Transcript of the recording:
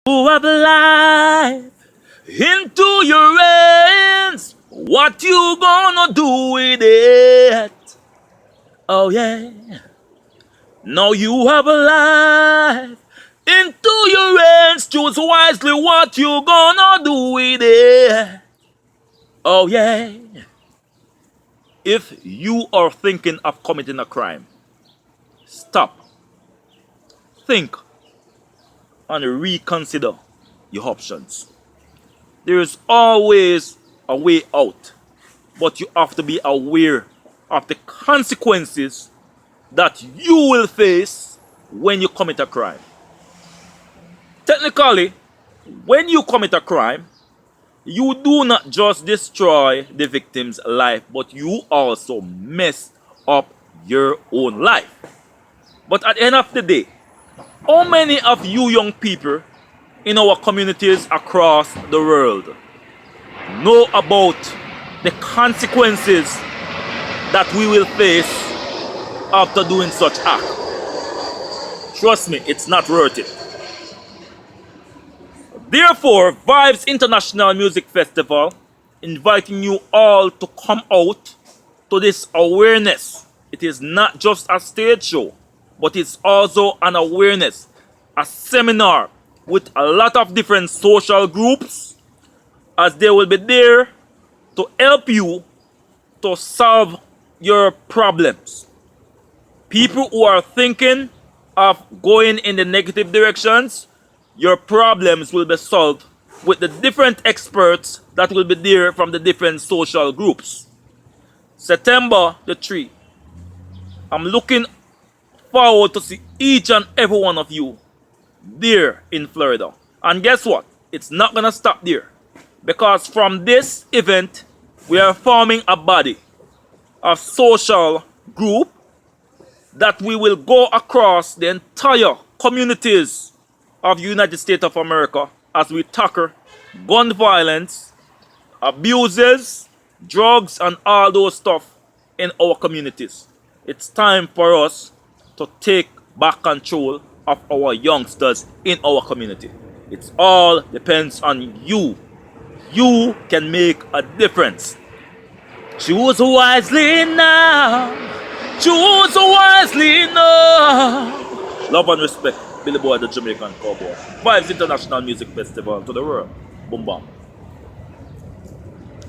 You have life into your hands. What you gonna do with it? Oh yeah. Now you have a life into your hands. Choose wisely what you gonna do with it. Oh yeah. If you are thinking of committing a crime, stop, think, and reconsider your options. There is always a way out, but you have to be aware of the consequences that you will face when you commit a crime. Technically, when you commit a crime, you do not just destroy the victim's life, but you also mess up your own life. But at the end of the day, how many of you young people in our communities across the world know about the consequences that we will face after doing such act? Trust me, it's not worth it. Therefore, Vibes International Music Festival inviting you all to come out to this awareness. It is not just a stage show, but it's also an awareness, a seminar with a lot of different social groups, as they will be there to help you to solve your problems. People who are thinking of going in the negative directions, your problems will be solved with the different experts that will be there from the different social groups. September the 3rd, I'm looking forward to see each and every one of you there in Florida. And guess what? It's not gonna stop there. Because from this event, we are forming a body, a social group that we will go across the entire communities of the United States of America as we tackle gun violence, abuses, drugs, and all those stuff in our communities. It's time for us to take back control of our youngsters in our community. It all depends on you. You can make a difference. Choose wisely now. Choose wisely now. Love and respect. Billy Boy, the Jamaican Cowboy. Vibes International Music Festival to the world. Boom bam.